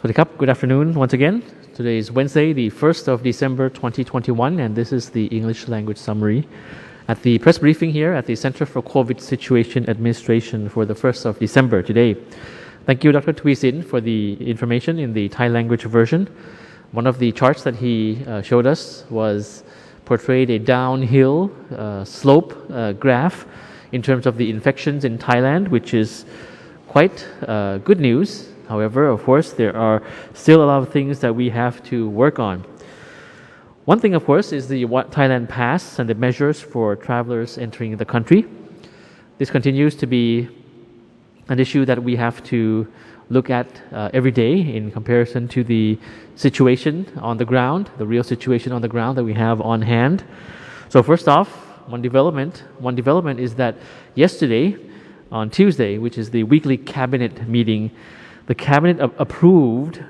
Good afternoon once again. Today is Wednesday, the 1st of December 2021, and this is the English language summary at the press briefing here at the Center for COVID Situation Administration for the 1st of December today. Thank you, Dr. Tweesin, for the information in the Thai language version. One of the charts that he showed us was portrayed a downhill slope graph in terms of the infections in Thailand, which is quite good news. However, of course, there are still a lot of things that we have to work on. One thing, of course, is the Thailand Pass and the measures for travelers entering the country. This continues to be an issue that we have to look at every day in comparison to the situation on the ground, the real situation on the ground that we have on hand. So first off, one development is that yesterday, on Tuesday, which is the weekly cabinet meeting, the cabinet approved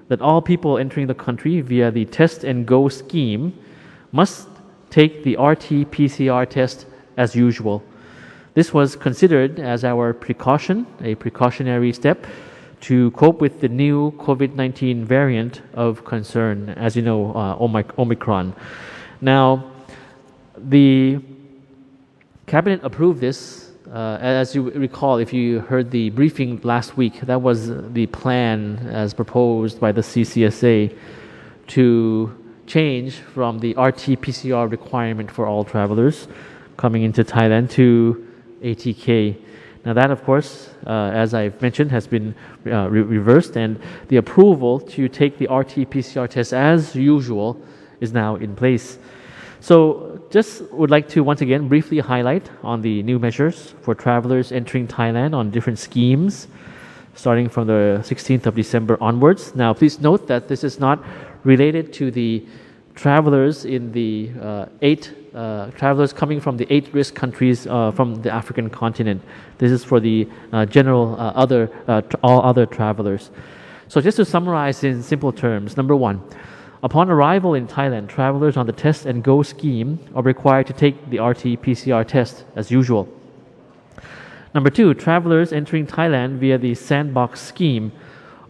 that all people entering the country via the test and go scheme must take the RT-PCR test as usual. This was considered as our precaution, a precautionary step to cope with the new COVID-19 variant of concern, as you know, Omicron. Now, the cabinet approved this. As you recall, if you heard the briefing last week, that was the plan as proposed by the CCSA to change from the RT-PCR requirement for all travelers coming into Thailand to ATK. Now that, of course, as I've mentioned, has been reversed, and the approval to take the RT-PCR test as usual is now in place. So just would like to once again briefly highlight on the new measures for travelers entering Thailand on different schemes starting from the 16th of December onwards. Now please note that this is not related to the travelers in the travelers coming from the 8 risk countries from the African continent. This is for the general all other travelers. So just to summarize in simple terms, number one, upon arrival in Thailand, travelers on the test and go scheme are required to take the RT-PCR test as usual. Number two, travelers entering Thailand via the sandbox scheme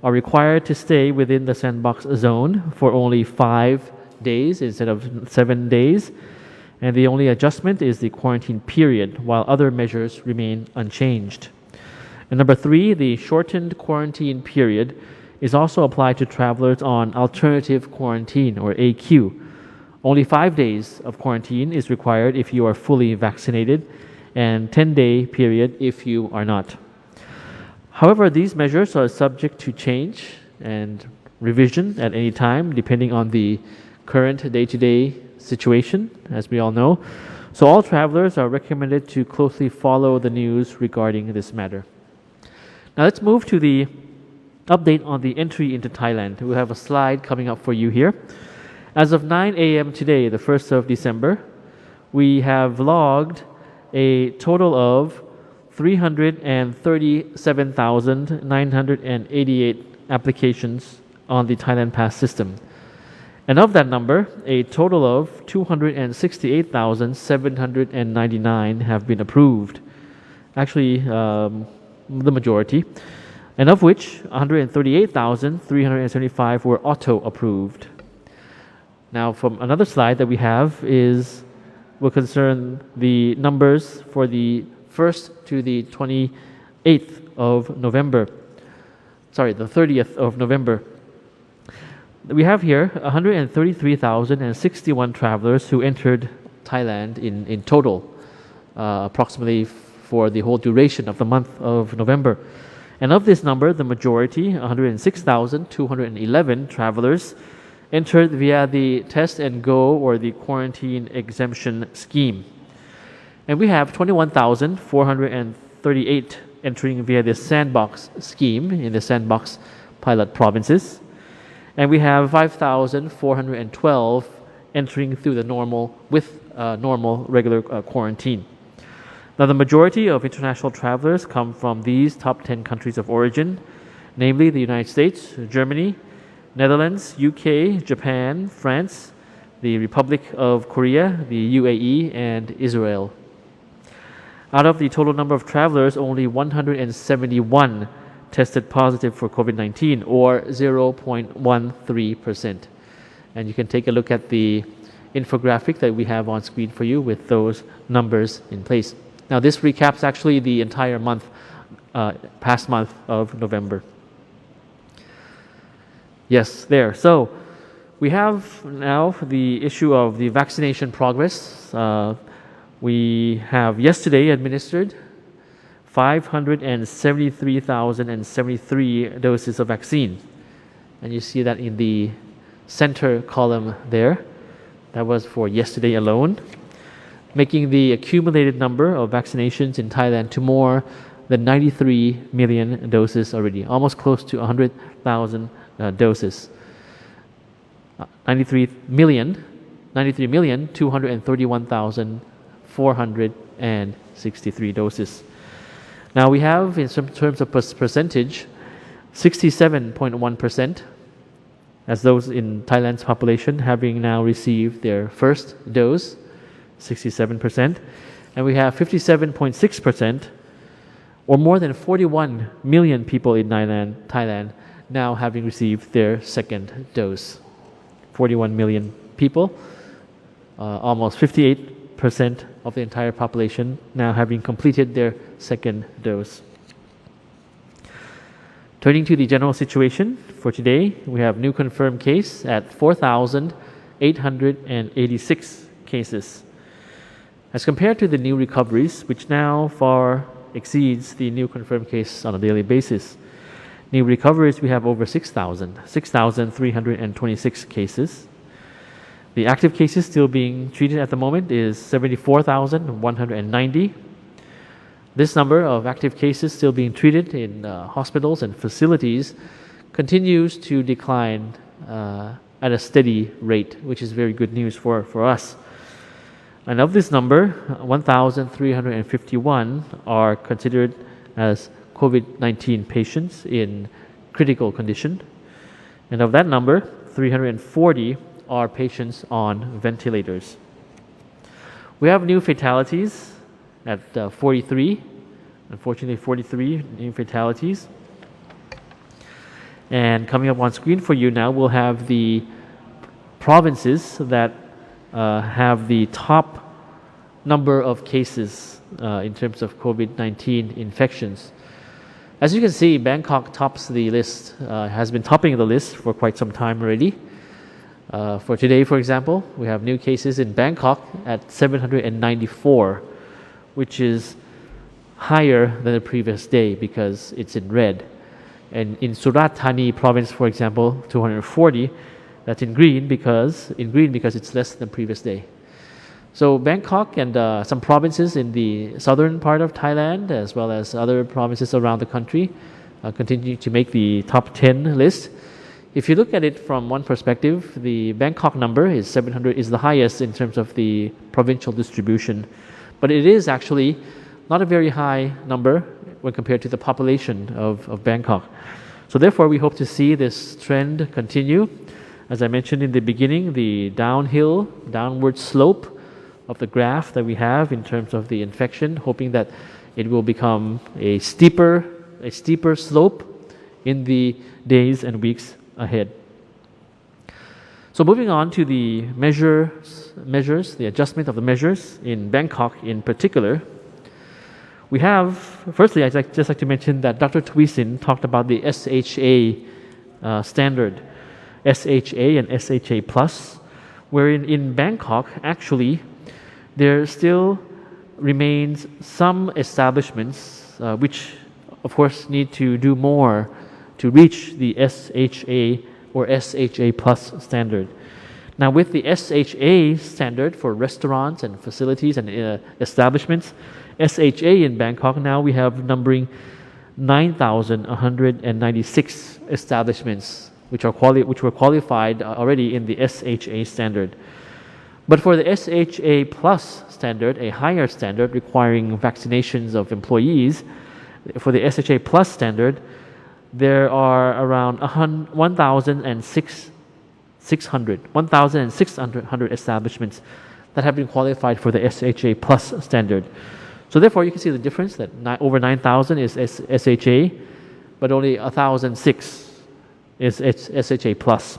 are required to stay within the sandbox zone for only 5 days instead of 7 days. And the only adjustment is the quarantine period, while other measures remain unchanged. And number three, the shortened quarantine period is also applied to travelers on alternative quarantine or AQ. Only 5 days of quarantine is required if you are fully vaccinated, and 10-day period if you are not. However, these measures are subject to change and revision at any time depending on the current day-to-day situation, as we all know. So all travelers are recommended to closely follow the news regarding this matter. Now let's move to the update on the entry into Thailand. We have a slide coming up for you here. As of 9 a.m. today, the 1st of December, we have logged a total of 337,988 applications on the Thailand Pass system. And of that number, a total of 268,799 have been approved. Actually, the majority. And of which 138,375 were auto-approved. Now, from another slide that we have will concern the numbers for the 1st to the 28th of November. Sorry, the 30th of November. We have here 133,061 travelers who entered Thailand in total, approximately for the whole duration of the month of November. And of this number, the majority, 106,211 travelers, entered via the test and go or the quarantine exemption scheme. And we have 21,438 entering via the sandbox scheme in the sandbox pilot provinces. And we have 5,412 entering through the normal regular quarantine. Now, the majority of international travelers come from these top 10 countries of origin, namely the United States, Germany, Netherlands, UK, Japan, France, the Republic of Korea, the UAE, and Israel. Out of the total number of travelers, only 171 tested positive for COVID-19, or 0.13%. And you can take a look at the infographic that we have on screen for you with those numbers in place. Now, this recaps actually the entire month, past month of November. Yes, there. So we have now the issue of the vaccination progress. We have yesterday administered 573,073 doses of vaccine. And you see that in the center column there. That was for yesterday alone, making the accumulated number of vaccinations in Thailand to more than 93 million doses already, almost close to 100,000 doses. 93,231,463 doses. Now we have, in some terms of percentage, 67.1% as those in Thailand's population having now received their first dose, 67%. And we have 57.6%, or more than 41 million people in Thailand now having received their second dose. 41 million people, almost 58% of the entire population now having completed their second dose. Turning to the general situation for today, we have new confirmed case at 4,886 cases. As compared to the new recoveries, which now far exceeds the new confirmed case on a daily basis. New recoveries, we have over 6,326 cases. The active cases still being treated at the moment is 74,190. This number of active cases still being treated in hospitals and facilities continues to decline at a steady rate, which is very good news for us. And of this number, 1,351 are considered as COVID-19 patients in critical condition. And of that number, 340 are patients on ventilators. We have new fatalities at 43, unfortunately 43 new fatalities. And coming up on screen for you now, we'll have the provinces that have the top number of cases in terms of COVID-19 infections. As you can see, Bangkok tops the list, has been topping the list for quite some time already. For today, for example, we have new cases in Bangkok at 794, which is higher than the previous day because it's in red. And in Surat Thani province, for example, 240, that's in green because it's less than the previous day. So Bangkok and some provinces in the southern part of Thailand, as well as other provinces around the country, continue to make the top 10 list. If you look at it from one perspective, the Bangkok number is 700, is the highest in terms of the provincial distribution. But it is actually not a very high number when compared to the population of Bangkok. So therefore, we hope to see this trend continue. As I mentioned in the beginning, the downward slope of the graph that we have in terms of the infection, hoping that it will become a steeper slope in the days and weeks ahead. So moving on to the measures, the adjustment of the measures in Bangkok in particular, we have, firstly, I'd just like to mention that Dr. Tweesin talked about the SHA standard, SHA and SHA plus, wherein in Bangkok, actually, there still remains some establishments which, of course, need to do more to reach the SHA or SHA plus standard. Now, with the SHA standard for restaurants and facilities and establishments, SHA in Bangkok now we have numbering 9,196 establishments which were qualified already in the SHA standard. But for the SHA plus standard, a higher standard requiring vaccinations of employees, for the SHA plus standard, there are around 1,600 establishments that have been qualified for the SHA plus standard. So therefore, you can see the difference that over 9,000 is SHA but only 1,006 is SHA plus.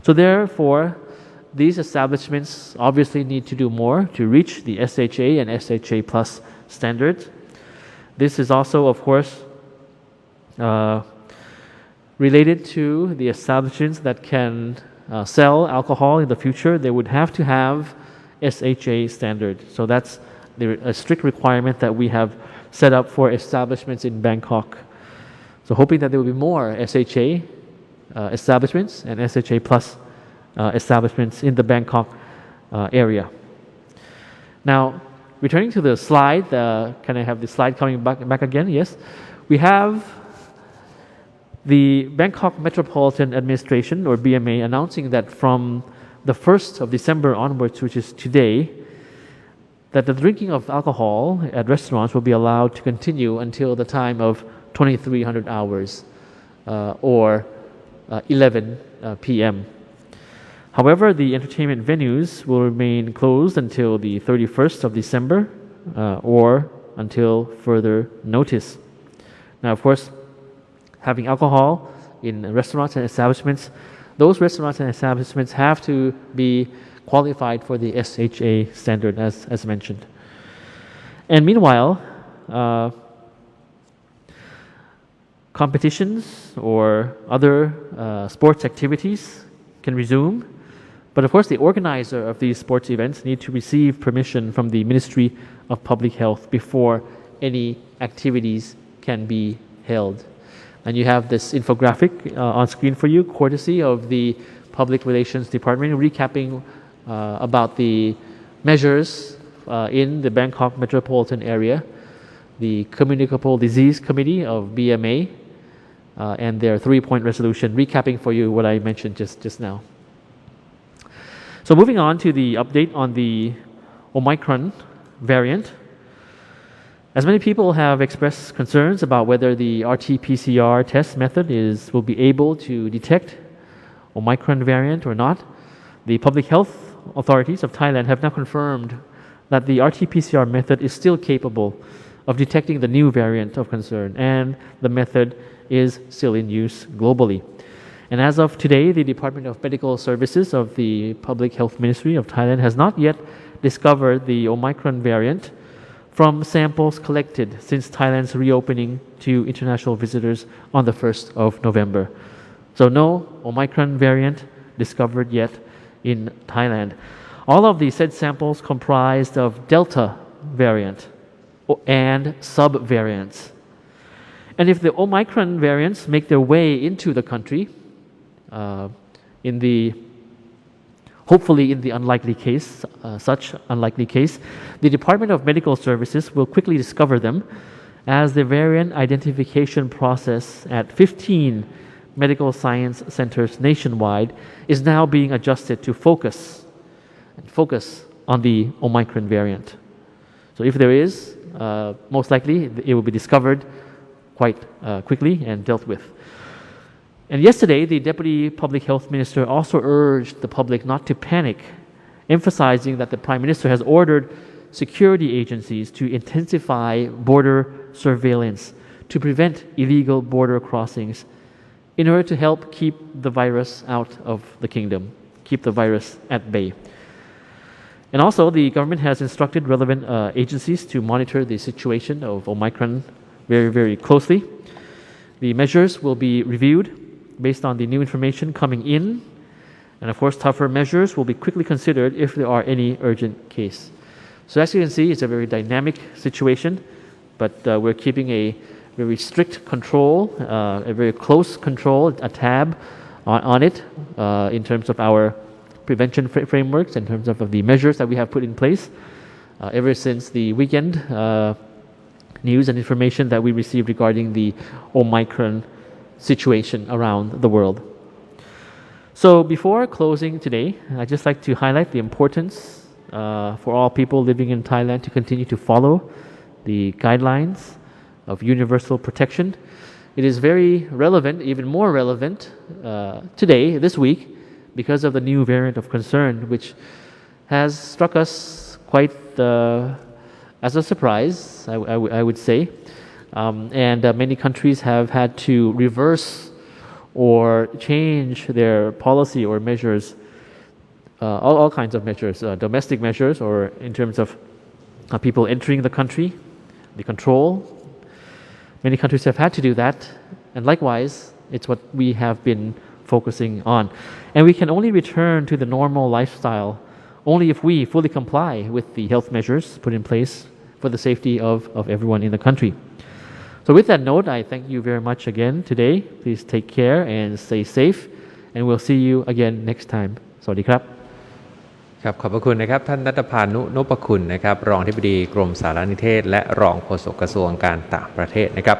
So therefore, these establishments obviously need to do more to reach the SHA and SHA plus standards. This is also, of course, related to the establishments that can sell alcohol in the future. They would have to have SHA standard. So that's a strict requirement that we have set up for establishments in Bangkok. So hoping that there will be more SHA establishments and SHA plus establishments in the Bangkok area. Now, returning to the slide, can I have the slide coming back again? Yes. We have the Bangkok Metropolitan Administration, or BMA, announcing that from the 1st of December onwards, which is today, that the drinking of alcohol at restaurants will be allowed to continue until the time of 2300 hours or 11 p.m. However, the entertainment venues will remain closed until the 31st of December or until further notice. Now, of course, having alcohol in restaurants and establishments, those restaurants and establishments have to be qualified for the SHA standard as mentioned. And meanwhile, competitions or other sports activities can resume. But of course, the organizer of these sports events need to receive permission from the Ministry of Public Health before any activities can be held. And you have this infographic on screen for you, courtesy of the Public Relations Department, recapping about the measures in the Bangkok metropolitan area, the Communicable Disease Committee of BMA, and their 3-point resolution, recapping for you what I mentioned just now. So moving on to the update on the Omicron variant. As many people have expressed concerns about whether the RT-PCR test method will be able to detect Omicron variant or not, the public health authorities of Thailand have now confirmed that the RT-PCR method is still capable of detecting the new variant of concern, and the method is still in use globally. And as of today, the Department of Medical Services of the Public Health Ministry of Thailand has not yet discovered the Omicron variant from samples collected since Thailand's reopening to international visitors on the 1st of November. So no Omicron variant discovered yet in Thailand. All of the said samples comprised of Delta variant and sub-variants. And if the Omicron variants make their way into the country, hopefully in the unlikely case, such unlikely case, the Department of Medical Services will quickly discover them, as the variant identification process at 15 medical science centers nationwide is now being adjusted to focus on the Omicron variant. So if there is, most likely it will be discovered quite quickly and dealt with. And yesterday, the Deputy Public Health Minister also urged the public not to panic, emphasizing that the Prime Minister has ordered security agencies to intensify border surveillance to prevent illegal border crossings in order to help keep the virus out of the kingdom, keep the virus at bay. And also, the government has instructed relevant agencies to monitor the situation of Omicron very, very closely. The measures will be reviewed based on the new information coming in, and of course, tougher measures will be quickly considered if there are any urgent cases. So as you can see, it's a very dynamic situation, but we're keeping a very strict control, a very close control, a tab on it in terms of our prevention frameworks, in terms of the measures that we have put in place ever since the weekend news and information that we received regarding the Omicron situation around the world. So before closing today, I'd just like to highlight the importance for all people living in Thailand to continue to follow the guidelines of universal protection. It is very relevant, even more relevant today, this week, because of the new variant of concern, which has struck us quite as a surprise, I would say. Many countries have had to reverse or change their policy or measures, all kinds of measures, domestic measures, or in terms of people entering the country, the control. Many countries have had to do that, and likewise, it's what we have been focusing on. And we can only return to the normal lifestyle only if we fully comply with the health measures put in place for the safety of everyone in the country. So with that note, I thank you very much again today. Please take care and stay safe, and we'll see you again next time. สวัสดีครับครับขอบพระคุณนะครับท่านณัฐพานุนพคุณนะครับรองอธิบดีกรมสารนิเทศและรองโฆษกกระทรวงการต่างประเทศนะครับ